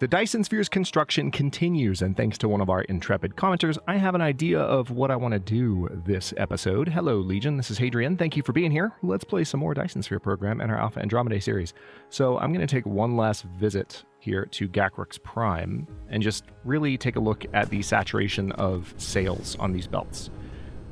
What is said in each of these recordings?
The Dyson Sphere's construction continues, and thanks to one of our intrepid commenters, I have an idea of what I want to do this episode. Hello, Legion. This is Hadrian. Thank you for being here. Let's play some more Dyson Sphere Program and our Alpha Andromedae series. So I'm going to take one last visit here to Gacryx Prime and just really take a look at the saturation of sails on these belts,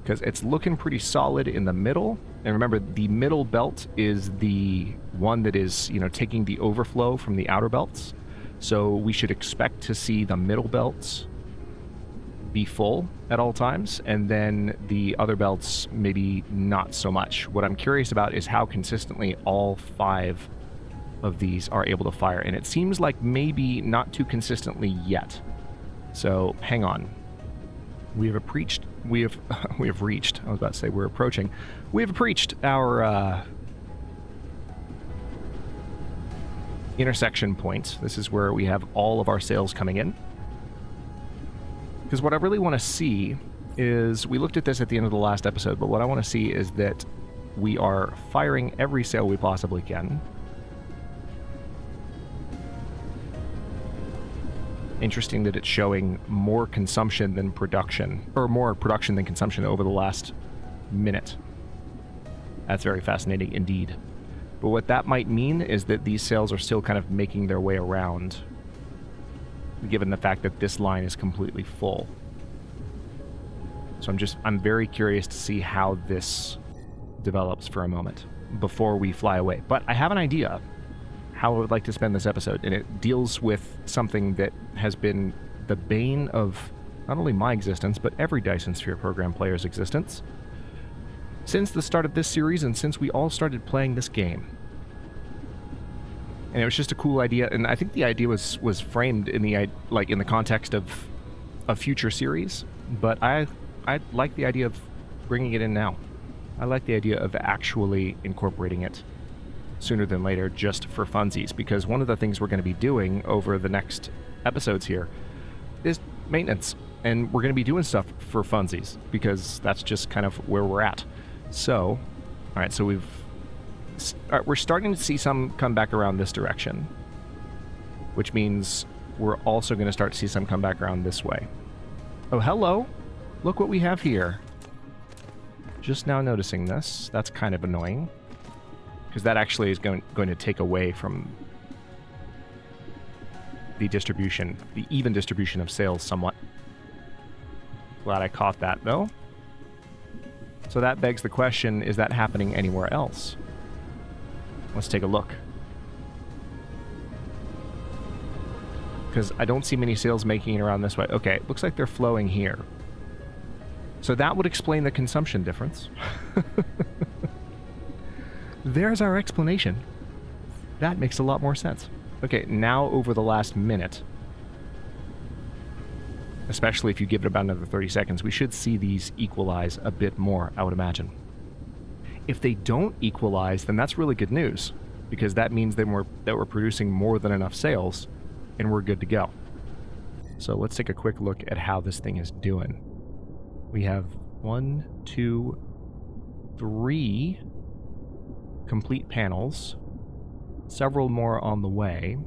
because it's looking pretty solid in the middle. And remember, the middle belt is the one that is, taking the overflow from the outer belts. So we should expect to see the middle belts be full at all times, and then the other belts maybe not so much. What I'm curious about is how consistently all 5 of these are able to fire, and it seems like maybe not too consistently yet. So hang on. We have approached our intersection point. This is where we have all of our sails coming in. Because what I really want to see is, we looked at this at the end of the last episode, but what I want to see is that we are firing every sail we possibly can. Interesting that it's showing more consumption than production, or more production than consumption over the last minute. That's very fascinating indeed. But what that might mean is that these sails are still kind of making their way around, given the fact that this line is completely full. So I'm very curious to see how this develops for a moment before we fly away. But I have an idea how I would like to spend this episode, and it deals with something that has been the bane of not only my existence, but every Dyson Sphere Program player's existence since the start of this series, and since we all started playing this game. And it was just a cool idea, and I think the idea was framed in the context of a future series, but I like the idea of bringing it in now. I like the idea of actually incorporating it sooner than later, just for funsies, because one of the things we're going to be doing over the next episodes here is maintenance, and we're going to be doing stuff for funsies, because that's just kind of where we're at. So, all right, so we're starting to see some come back around this direction, which means we're also going to start to see some come back around this way. Oh, hello. Look what we have here. Just now noticing this. That's kind of annoying, because that actually is going to take away from the distribution, the even distribution of sails somewhat. Glad I caught that, though. So that begs the question, is that happening anywhere else? Let's take a look. Because I don't see many sails making it around this way. Okay, looks like they're flowing here. So that would explain the consumption difference. There's our explanation. That makes a lot more sense. Okay, now over the last minute, especially if you give it about another 30 seconds, we should see these equalize a bit more, I would imagine. If they don't equalize, then that's really good news, because that means that we're producing more than enough sails, and we're good to go. So let's take a quick look at how this thing is doing. We have 1, 2, 3 complete panels, several more on the way,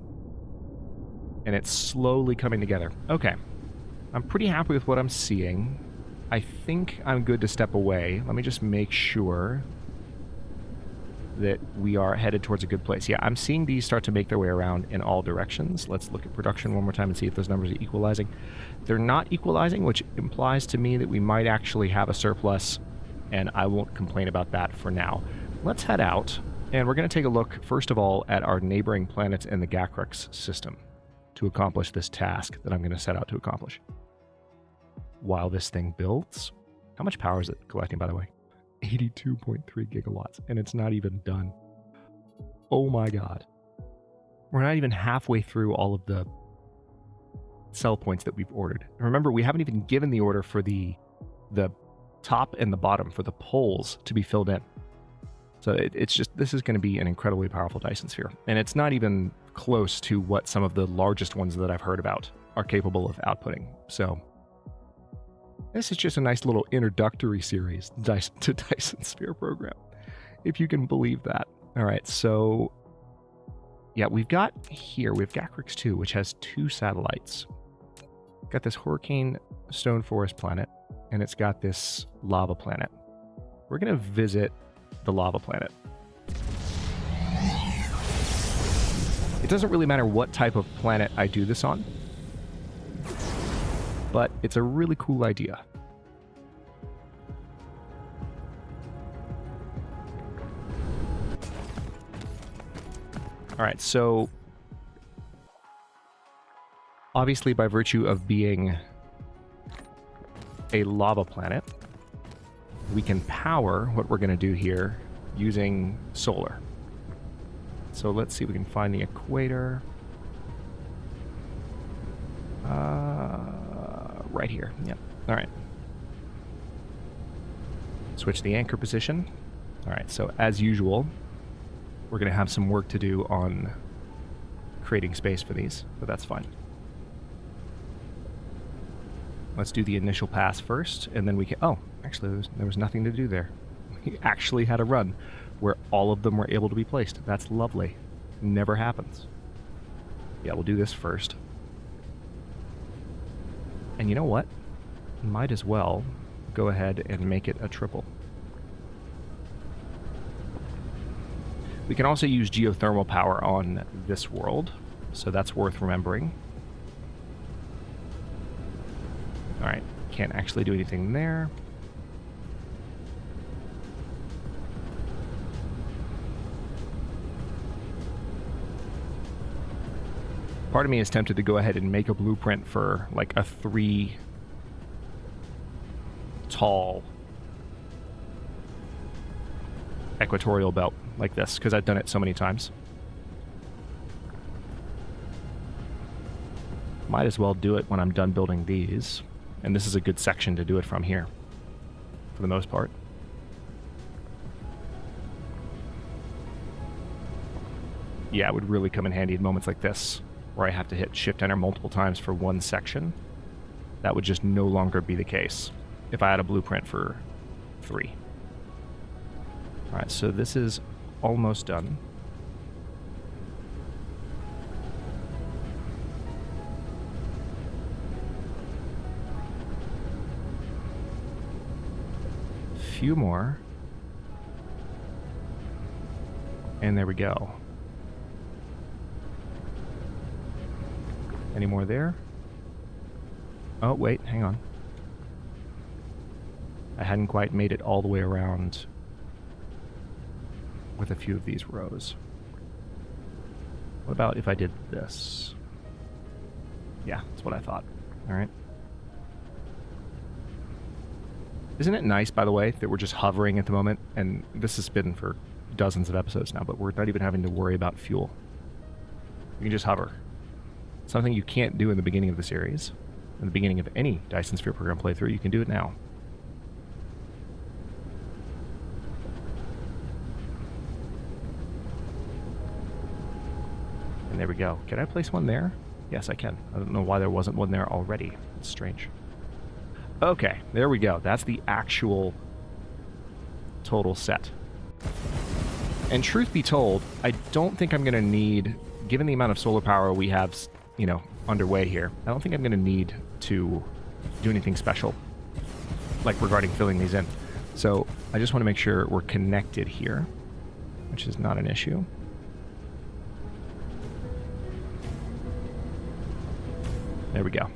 and it's slowly coming together. Okay. I'm pretty happy with what I'm seeing. I think I'm good to step away. Let me just make sure that we are headed towards a good place. Yeah, I'm seeing these start to make their way around in all directions. Let's look at production one more time and see if those numbers are equalizing. They're not equalizing, which implies to me that we might actually have a surplus, and I won't complain about that for now. Let's head out, and we're going to take a look, first of all, at our neighboring planets in the Gacryx system to accomplish this task that I'm going to set out to accomplish. While this thing builds, how much power is it collecting, by the way? 82.3 gigawatts, and it's not even done. Oh my god. We're not even halfway through all of the cell points that we've ordered. And remember, we haven't even given the order for the top and the bottom, for the poles to be filled in. So it's just, this is going to be an incredibly powerful Dyson Sphere. And it's not even close to what some of the largest ones that I've heard about are capable of outputting. So this is just a nice little introductory series to Dyson Sphere Program, if you can believe that. All right, so Yeah, we've got Gacrix 2, which has 2 satellites. Got this Hurricane Stone Forest planet, and it's got this lava planet. We're going to visit the lava planet. It doesn't really matter what type of planet I do this on, but it's a really cool idea. All right, so obviously by virtue of being a lava planet, we can power what we're going to do here using solar. So let's see if we can find the equator. Right here. Yep. All right. Switch the anchor position. All right, so as usual, we're going to have some work to do on creating space for these, but that's fine. Let's do the initial pass first, and then we can... Oh, actually, there was nothing to do there. We actually had a run where all of them were able to be placed. That's lovely. Never happens. Yeah, we'll do this first. And you know what? Might as well go ahead and make it a triple. We can also use geothermal power on this world, so that's worth remembering. Alright, can't actually do anything there. Part of me is tempted to go ahead and make a blueprint for like a 3 tall equatorial belt like this, because I've done it so many times. Might as well do it when I'm done building these. And this is a good section to do it from here, for the most part. Yeah, it would really come in handy in moments like this, where I have to hit Shift-Enter multiple times for one section. That would just no longer be the case if I had a blueprint for 3. Alright, so this is almost done. Few more. And there we go. Any more there? Oh, wait, hang on. I hadn't quite made it all the way around with a few of these rows. What about if I did this? Yeah, that's what I thought. All right. Isn't it nice, by the way, that we're just hovering at the moment? And this has been for dozens of episodes now, but we're not even having to worry about fuel. You can just hover. Something you can't do in the beginning of the series. In the beginning of any Dyson Sphere Program playthrough, you can do it now. And there we go. Can I place one there? Yes, I can. I don't know why there wasn't one there already. It's strange. Okay, there we go. That's the actual total set. And truth be told, I don't think I'm going to need, given the amount of solar power we have, you know, underway here, I don't think I'm going to need to do anything special, like regarding filling these in. So I just want to make sure we're connected here, which is not an issue. There we go.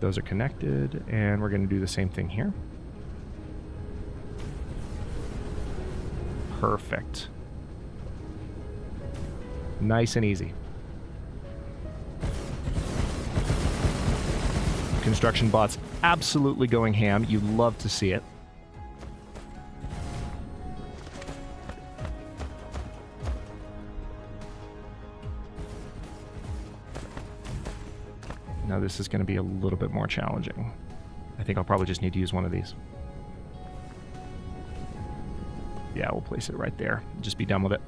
Those are connected, and we're going to do the same thing here. Perfect. Nice and easy. Construction bots absolutely going ham. You love to see it. Now this is going to be a little bit more challenging. I think I'll probably just need to use one of these. Yeah, we'll place it right there. Just be done with it.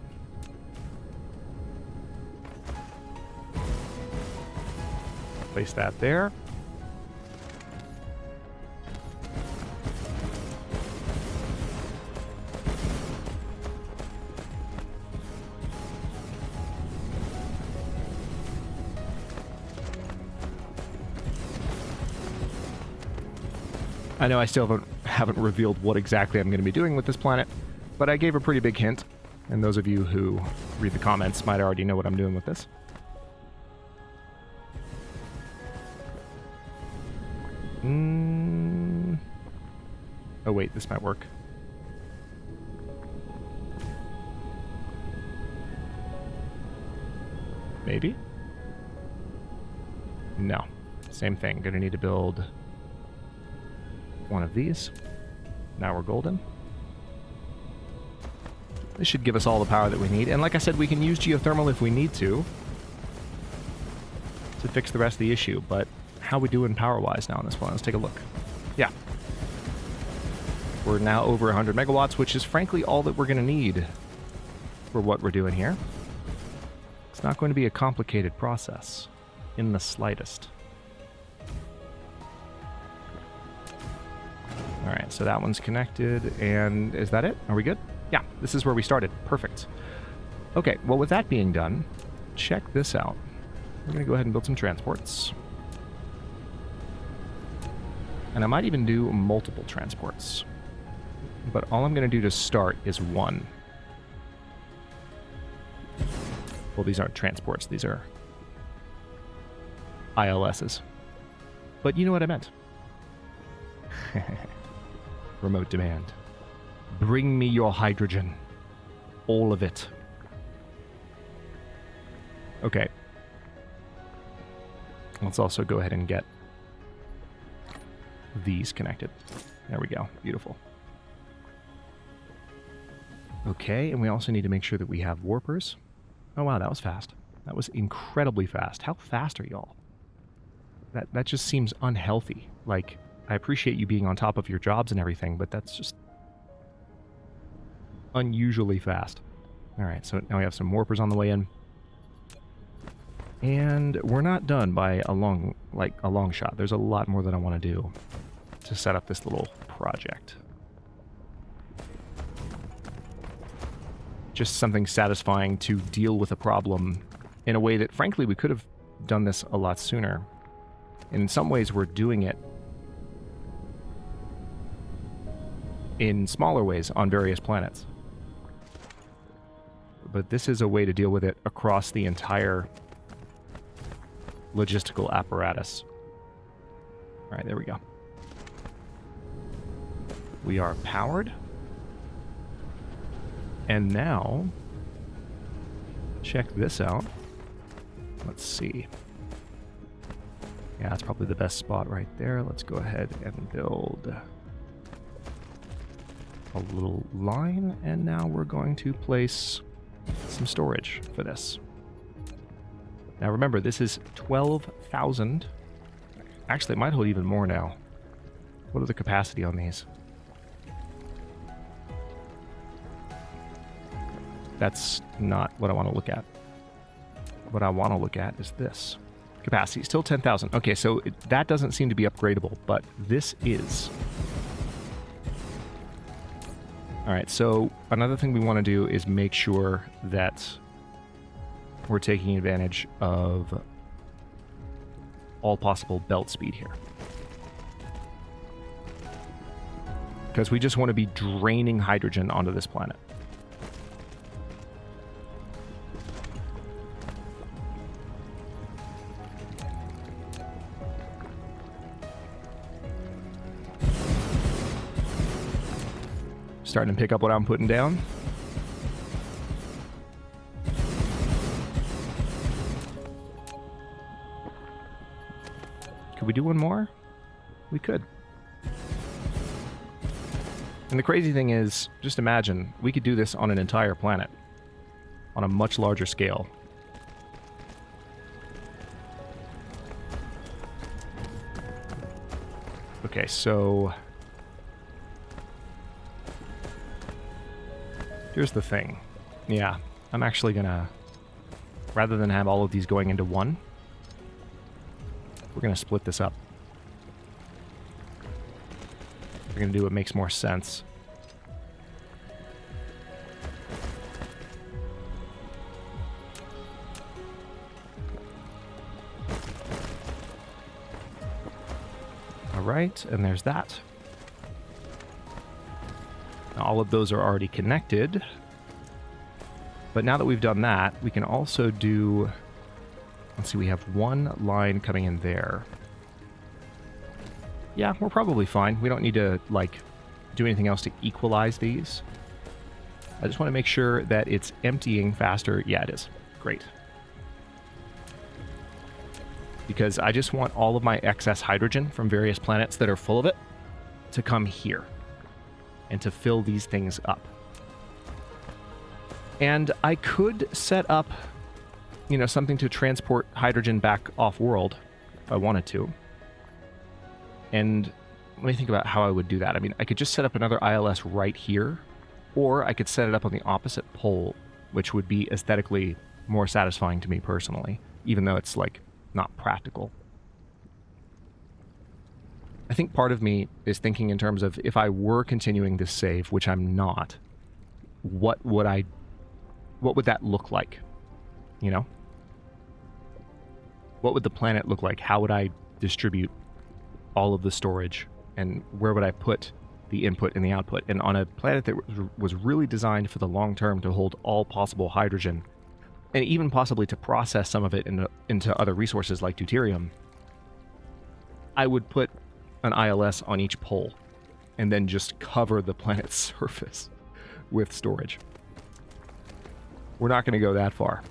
Place that there. I know I still haven't revealed what exactly I'm going to be doing with this planet, but I gave a pretty big hint, and those of you who read the comments might already know what I'm doing with this. Oh wait, this might work. Maybe? No. Same thing. Gonna need to build one of these. Now we're golden. This should give us all the power that we need. And like I said, we can use geothermal if we need to fix the rest of the issue. But how we doing power-wise now on this one? Let's take a look. Yeah. We're now over 100 megawatts, which is frankly all that we're going to need for what we're doing here. It's not going to be a complicated process in the slightest. All right, so that one's connected, and is that it? Are we good? Yeah, this is where we started. Perfect. Okay, well, with that being done, check this out. We're going to go ahead and build some transports. And I might even do multiple transports. But all I'm going to do to start is one. Well, these aren't transports. These are ILSs. But you know what I meant. Remote demand. Bring me your hydrogen. All of it. Okay. Let's also go ahead and get these connected. There we go. Beautiful. Okay, and we also need to make sure that we have warpers. Oh wow, that was fast. That was incredibly fast. How fast are y'all? That just seems unhealthy. Like, I appreciate you being on top of your jobs and everything, but that's just unusually fast. Alright, so now we have some warpers on the way in. And we're not done by a long shot. There's a lot more that I want to do to set up this little project. Just something satisfying to deal with a problem in a way that, frankly, we could have done this a lot sooner. And in some ways, we're doing it in smaller ways on various planets. But this is a way to deal with it across the entire logistical apparatus. All right, there we go. We are powered. And now, check this out. Let's see. Yeah, that's probably the best spot right there. Let's go ahead and build a little line. And now we're going to place some storage for this. Now remember, this is 12,000. Actually, it might hold even more now. What are the capacity on these? That's not what I want to look at. What I want to look at is this. Capacity, still 10,000. Okay, so that doesn't seem to be upgradable, but this is. All right, so another thing we want to do is make sure that we're taking advantage of all possible belt speed here. Because we just want to be draining hydrogen onto this planet. Starting to pick up what I'm putting down. Could we do one more? We could. And the crazy thing is, just imagine, we could do this on an entire planet. On a much larger scale. Okay, so here's the thing. Yeah, I'm actually gonna, rather than have all of these going into one, we're gonna split this up. We're gonna do what makes more sense. All right, and there's that. all of those are already connected. But now that we've done that, we can also do... Let's see, we have one line coming in there. Yeah, we're probably fine. We don't need to, like, do anything else to equalize these. I just want to make sure that it's emptying faster. Yeah, it is. Great. Because I just want all of my excess hydrogen from various planets that are full of it to come here and to fill these things up. And I could set up, you know, something to transport hydrogen back off-world if I wanted to. And let me think about how I would do that. I mean, I could just set up another ILS right here, or I could set it up on the opposite pole, which would be aesthetically more satisfying to me personally, even though it's, like, not practical. I think part of me is thinking in terms of if I were continuing this save, which I'm not, what would that look like? You know? What would the planet look like? How would I distribute all of the storage? And where would I put the input and the output? And on a planet that was really designed for the long term to hold all possible hydrogen, and even possibly to process some of it into other resources like deuterium, I would put an ILS on each pole and then just cover the planet's surface with storage. We're not going to go that far,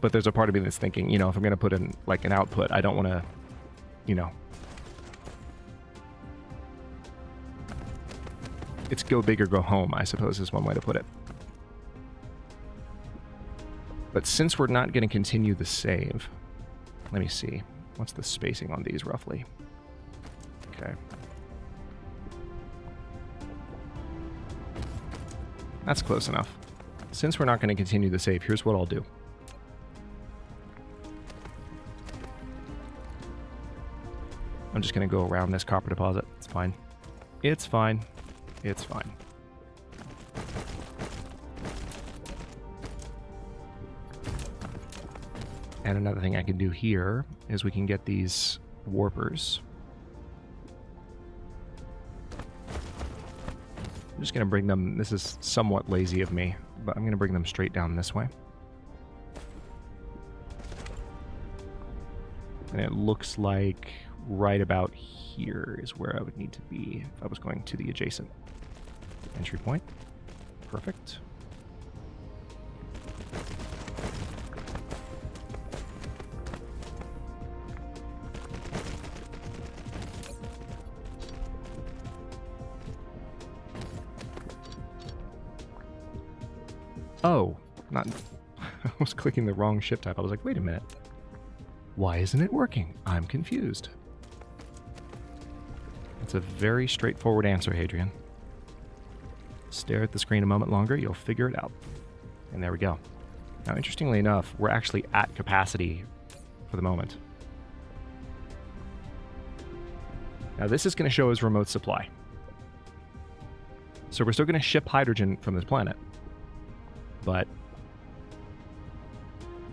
but there's a part of me that's thinking, you know, if I'm going to put in like an output, I don't want to, you know, it's go big or go home, I suppose is one way to put it. But since we're not going to continue the save, let me see. What's the spacing on these roughly? Okay. That's close enough. Since we're not going to continue the save, here's what I'll do. I'm just going to go around this copper deposit. It's fine. It's fine. It's fine. And another thing I can do here is we can get these warpers. I'm just going to bring them, this is somewhat lazy of me, but I'm going to bring them straight down this way. And it looks like right about here is where I would need to be if I was going to the adjacent entry point. Perfect. Oh, not... I was clicking the wrong ship type. I was like, wait a minute. Why isn't it working? I'm confused. That's a very straightforward answer, Hadrian. Stare at the screen a moment longer, you'll figure it out. And there we go. Now, interestingly enough, we're actually at capacity for the moment. Now, this is going to show as remote supply. So we're still going to ship hydrogen from this planet. But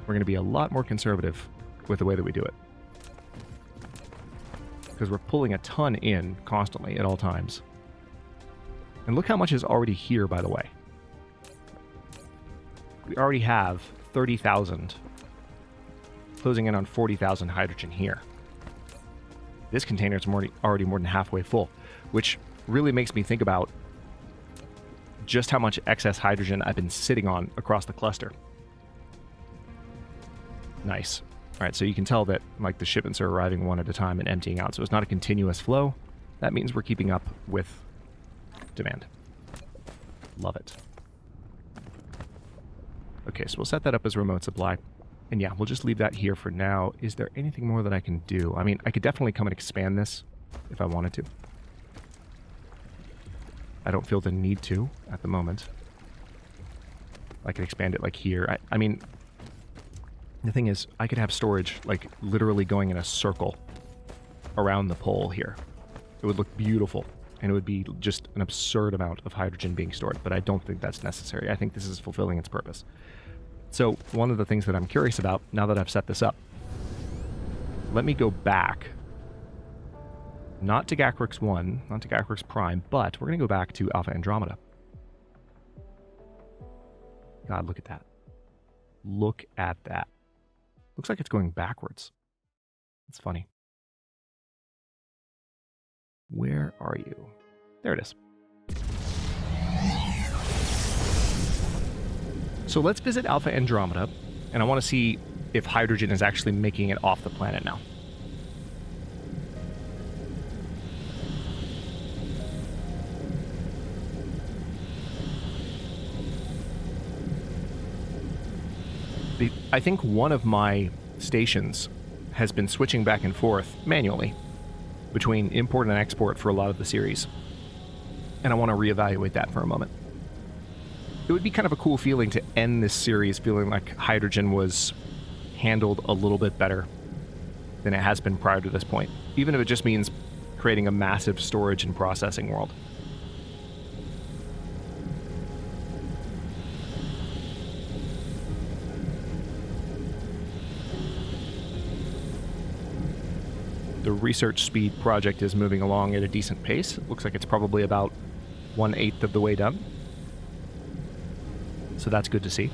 we're going to be a lot more conservative with the way that we do it. Because we're pulling a ton in constantly at all times. And look how much is already here, by the way. We already have 30,000, closing in on 40,000 hydrogen here. This container is already more than halfway full, which really makes me think about just how much excess hydrogen I've been sitting on across the cluster. Nice. All right, so you can tell that like the shipments are arriving one at a time and emptying out, so it's not a continuous flow. That means we're keeping up with demand. Love it. Okay, so we'll set that up as remote supply. And yeah, we'll just leave that here for now. Is there anything more that I can do? I mean, I could definitely come and expand this if I wanted to. I don't feel the need to at the moment. I could expand it like here. I mean, the thing is, I could have storage like literally going in a circle around the pole here. It would look beautiful, and it would be just an absurd amount of hydrogen being stored, but I don't think that's necessary. I think this is fulfilling its purpose. So one of the things that I'm curious about, now that I've set this up, let me go back, not to Gacrix 1, not to Gacrix Prime, but we're going to go back to Alpha Andromeda. God, look at that. Look at that. Looks like it's going backwards. It's funny. Where are you? There it is. So let's visit Alpha Andromeda, and I want to see if hydrogen is actually making it off the planet now. I think one of my stations has been switching back and forth manually between import and export for a lot of the series. And I want to reevaluate that for a moment. It would be kind of a cool feeling to end this series feeling like hydrogen was handled a little bit better than it has been prior to this point, even if it just means creating a massive storage and processing world. The research speed project is moving along at a decent pace. It looks like it's probably about 1/8 of the way done. So that's good to see.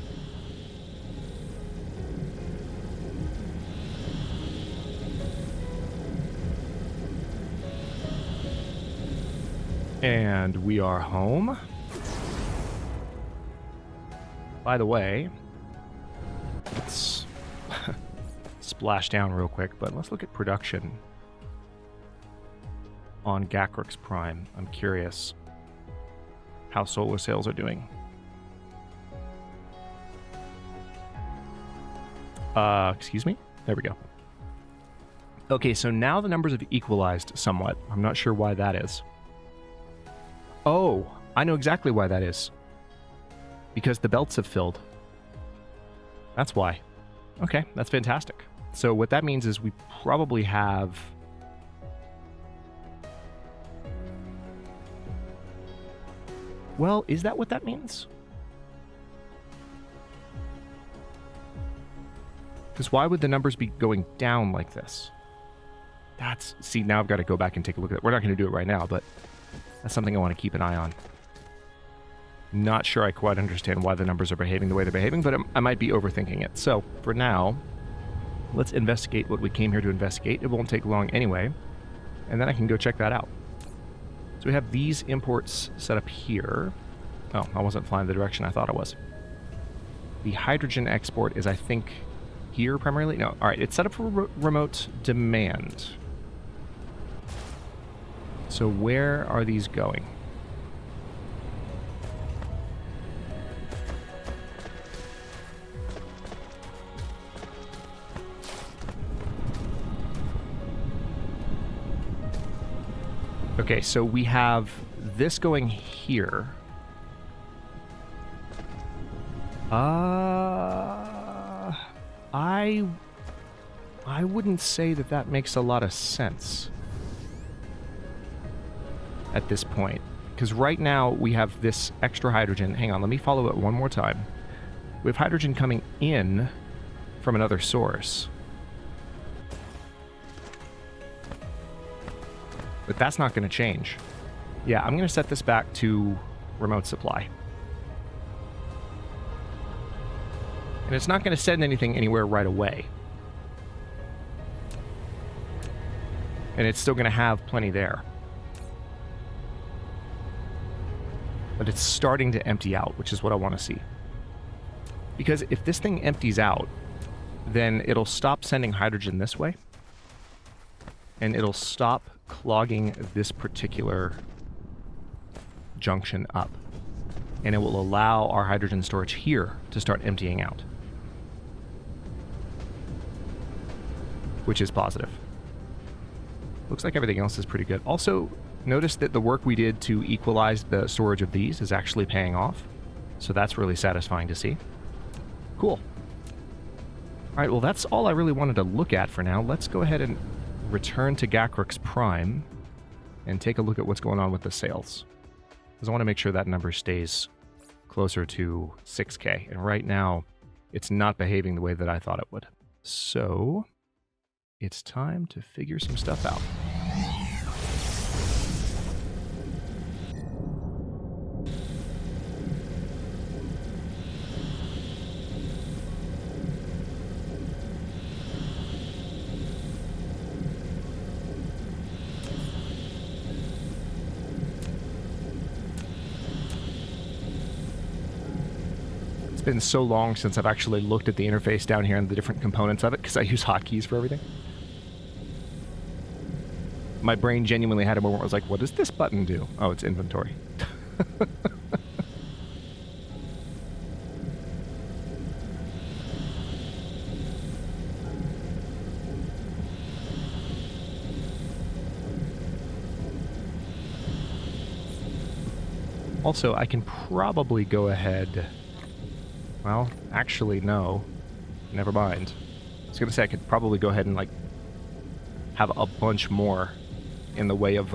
And we are home. By the way, let's splash down real quick, but let's look at production on Gacrix Prime. I'm curious how solar sails are doing. Excuse me? There we go. Okay, so now the numbers have equalized somewhat. I'm not sure why that is. Oh, I know exactly why that is. Because the belts have filled. That's why. Okay, that's fantastic. So what that means is we probably have... Well, is that what that means? Because why would the numbers be going down like this? That's... See, now I've got to go back and take a look at it. We're not going to do it right now, but that's something I want to keep an eye on. Not sure I quite understand why the numbers are behaving the way they're behaving, but I might be overthinking it. So, for now, let's investigate what we came here to investigate. It won't take long anyway, and then I can go check that out. So we have these imports set up here. Oh, I wasn't flying the direction I thought I was. The hydrogen export is, I think, here primarily? No, all right, it's set up for remote demand. So where are these going? Okay, so we have this going here. I wouldn't say that that makes a lot of sense at this point, because right now we have this extra hydrogen. Hang on, let me follow it one more time. We have hydrogen coming in from another source. But that's not going to change. Yeah, I'm going to set this back to remote supply. And it's not going to send anything anywhere right away. And it's still going to have plenty there. But it's starting to empty out, which is what I want to see. Because if this thing empties out, then it'll stop sending hydrogen this way. And it'll stop clogging this particular junction up. And it will allow our hydrogen storage here to start emptying out. Which is positive. Looks like everything else is pretty good. Also, notice that the work we did to equalize the storage of these is actually paying off. So that's really satisfying to see. Cool. All right, well, that's all I really wanted to look at for now. Let's go ahead and return to Gacrix Prime and take a look at what's going on with the sails. Because I want to make sure that number stays closer to 6K. And right now, it's not behaving the way that I thought it would. So, it's time to figure some stuff out. It's been so long since I've actually looked at the interface down here and the different components of it, because I use hotkeys for everything. My brain genuinely had a moment where I was like, what does this button do? Oh, it's inventory. Also, I can probably go ahead... Well, actually, no. Never mind. I was going to say I could probably go ahead and, like, have a bunch more in the way of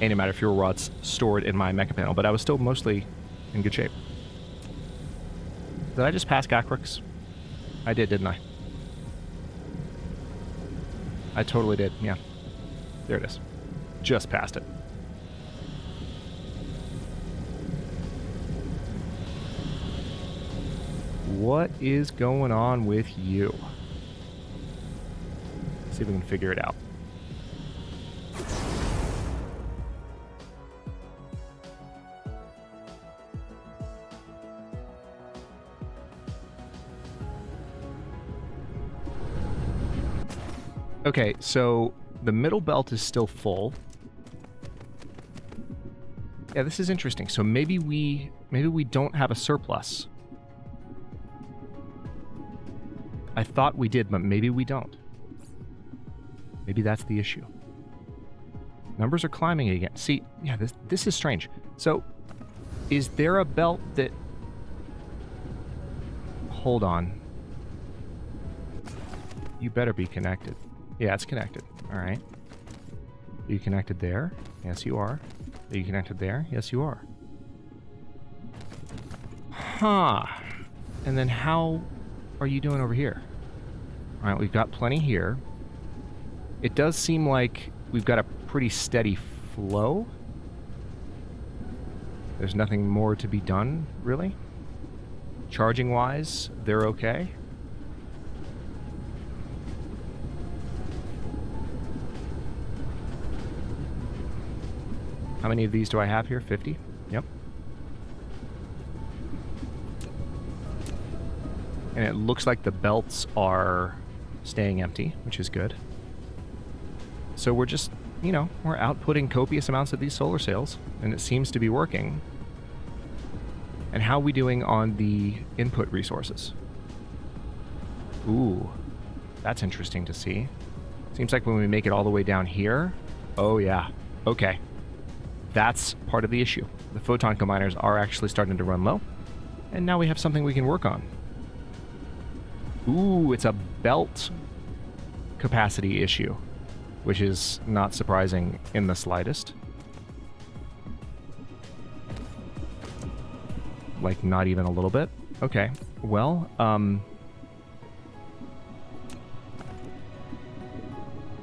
antimatter fuel rods stored in my mecha panel, but I was still mostly in good shape. Did I just pass Gacrix? I did, didn't I? I totally did, yeah. There it is. Just passed it. What is going on with you? Let's see if we can figure it out. Okay, so the middle belt is still full. Yeah, this is interesting. So maybe we don't have a surplus. I thought we did, but maybe we don't. Maybe that's the issue. Numbers are climbing again. See, yeah, this is strange. So, is there a belt that... Hold on. You better be connected. Yeah, it's connected. All right. Are you connected there? Yes, you are. Are you connected there? Yes, you are. Huh. And then how are you doing over here? All right, we've got plenty here. It does seem like we've got a pretty steady flow. There's nothing more to be done, really. Charging-wise, they're okay. How many of these do I have here? 50? Yep. And it looks like the belts are staying empty, which is good. So we're just, you know, we're outputting copious amounts of these solar sails, and it seems to be working. And how are we doing on the input resources? Ooh, that's interesting to see. Seems like when we make it all the way down here... Oh, yeah. Okay. That's part of the issue. The photon combiners are actually starting to run low, and now we have something we can work on. Ooh, it's a belt capacity issue, which is not surprising in the slightest. Like, not even a little bit? Okay, well,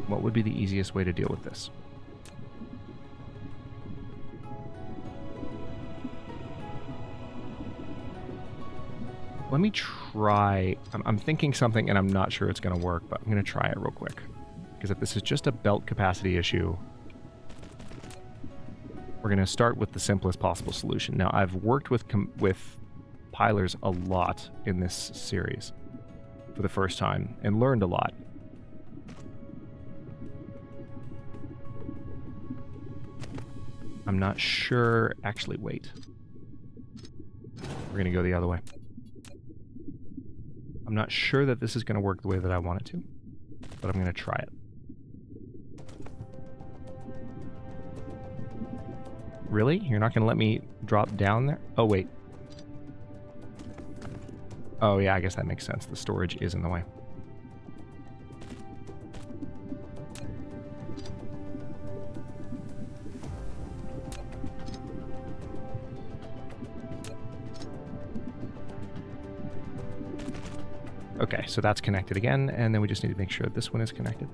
what would be the easiest way to deal with this? Let me try... I'm thinking something and I'm not sure it's going to work, but I'm going to try it real quick. Because if this is just a belt capacity issue, we're going to start with the simplest possible solution. Now, I've worked with pilers a lot in this series for the first time and learned a lot. I'm not sure... Actually, wait. We're going to go the other way. I'm not sure that this is going to work the way that I want it to, but I'm going to try it. Really? You're not going to let me drop down there? Oh, wait. Oh, yeah, I guess that makes sense. The storage is in the way. Okay, so that's connected again, and then we just need to make sure this one is connected.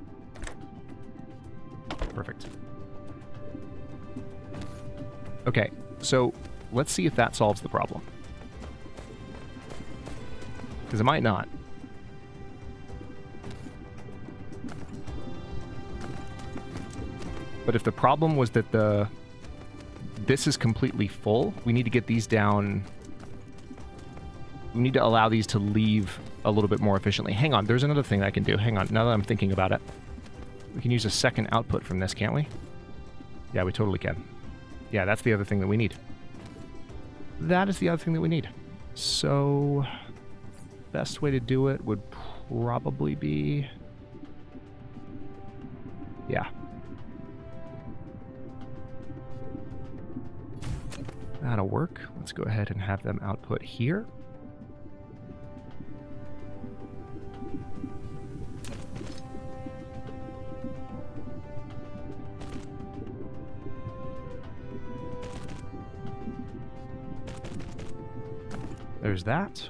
Perfect. Okay, so let's see if that solves the problem. Because it might not. But if the problem was that this is completely full, we need to get these down We need to allow these to leave a little bit more efficiently. Hang on, there's another thing I can do. Hang on, now that I'm thinking about it. We can use a second output from this, can't we? Yeah, we totally can. Yeah, that's the other thing that we need. That is the other thing that we need. So, best way to do it would probably be... yeah. That'll work. Let's go ahead and have them output here. There's that.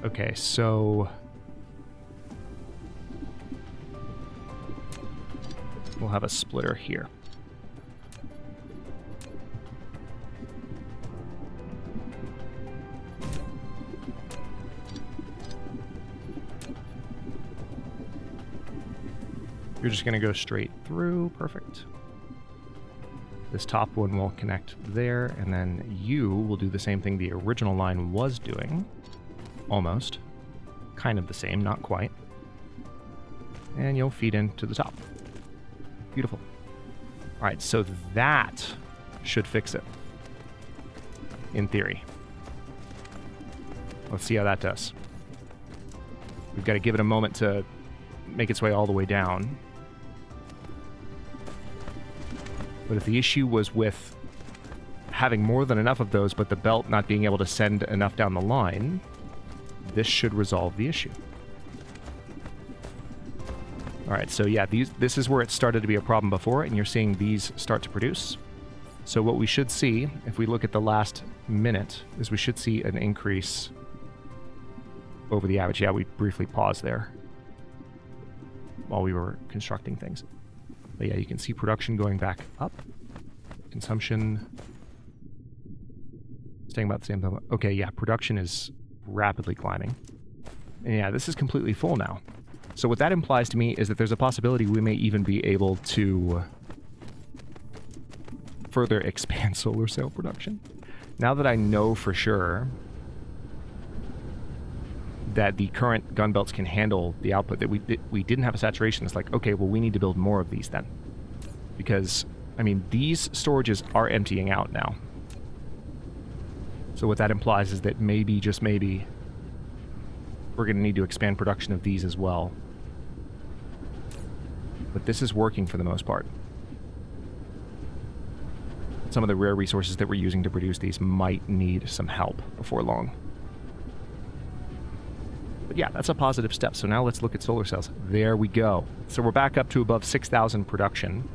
Okay, so we'll have a splitter here. You're just going to go straight through. Perfect. This top one will connect there, and then you will do the same thing the original line was doing. Almost. Kind of the same, not quite. And you'll feed into the top. Beautiful. Alright, so that should fix it. In theory. Let's see how that does. We've got to give it a moment to make its way all the way down. But if the issue was with having more than enough of those, but the belt not being able to send enough down the line, this should resolve the issue. Alright, so yeah, this is where it started to be a problem before, and you're seeing these start to produce. So what we should see, if we look at the last minute, is we should see an increase over the average. Yeah, we briefly paused there while we were constructing things. But yeah, you can see production going back up. Consumption staying about the same level. Okay, yeah, production is rapidly climbing. And yeah, this is completely full now. So what that implies to me is that there's a possibility we may even be able to further expand solar cell production. Now that I know for sure that the current gun belts can handle the output, that we didn't have a saturation, it's like, okay, well, we need to build more of these then. Because, I mean, these storages are emptying out now. So what that implies is that maybe, just maybe, we're going to need to expand production of these as well. But this is working for the most part. Some of the rare resources that we're using to produce these might need some help before long. But yeah, that's a positive step. So now let's look at solar cells. There we go. So we're back up to above 6,000 production.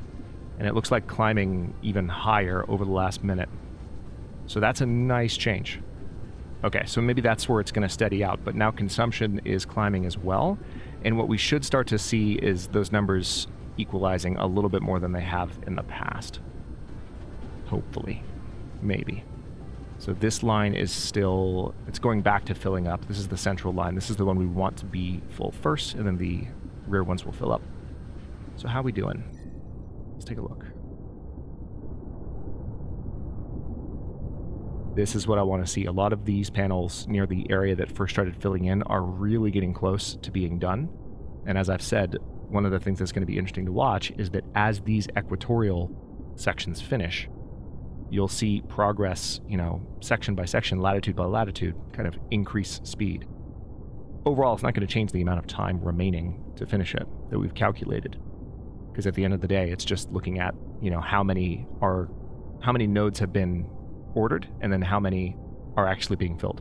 And it looks like climbing even higher over the last minute. So that's a nice change. Okay, so maybe that's where it's going to steady out. But now consumption is climbing as well. And what we should start to see is those numbers equalizing a little bit more than they have in the past. Hopefully. Maybe. So this line is still, it's going back to filling up. This is the central line. This is the one we want to be full first, and then the rear ones will fill up. So how are we doing? Let's take a look. This is what I want to see. A lot of these panels near the area that first started filling in are really getting close to being done. And as I've said, one of the things that's going to be interesting to watch is that as these equatorial sections finish, you'll see progress, you know, section by section, latitude by latitude, kind of increase speed. Overall, it's not going to change the amount of time remaining to finish it that we've calculated. Because at the end of the day, it's just looking at, you know, how many nodes have been ordered, and then how many are actually being filled.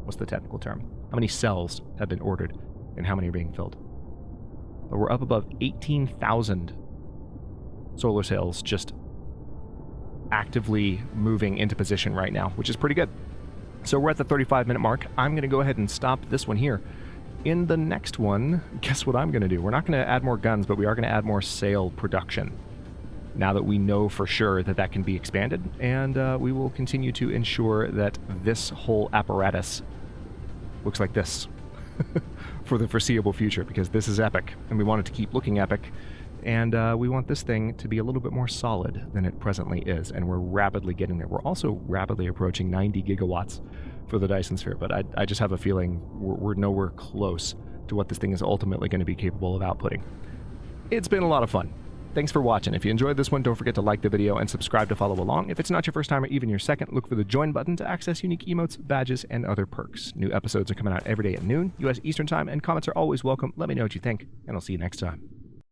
What's the technical term? How many cells have been ordered, and how many are being filled? But we're up above 18,000 solar cells just actively moving into position right now, which is pretty good. So we're at the 35-minute mark. I'm going to go ahead and stop this one here. In the next one, guess what I'm going to do? We're not going to add more guns, but we are going to add more sail production. Now that we know for sure that that can be expanded, and we will continue to ensure that this whole apparatus looks like this for the foreseeable future, because this is epic, and we want it to keep looking epic And we want this thing to be a little bit more solid than it presently is, and we're rapidly getting there. We're also rapidly approaching 90 gigawatts for the Dyson Sphere, but I just have a feeling we're nowhere close to what this thing is ultimately going to be capable of outputting. It's been a lot of fun. Thanks for watching. If you enjoyed this one, don't forget to like the video and subscribe to follow along. If it's not your first time or even your second, look for the join button to access unique emotes, badges, and other perks. New episodes are coming out every day at noon, US Eastern Time, and comments are always welcome. Let me know what you think, and I'll see you next time.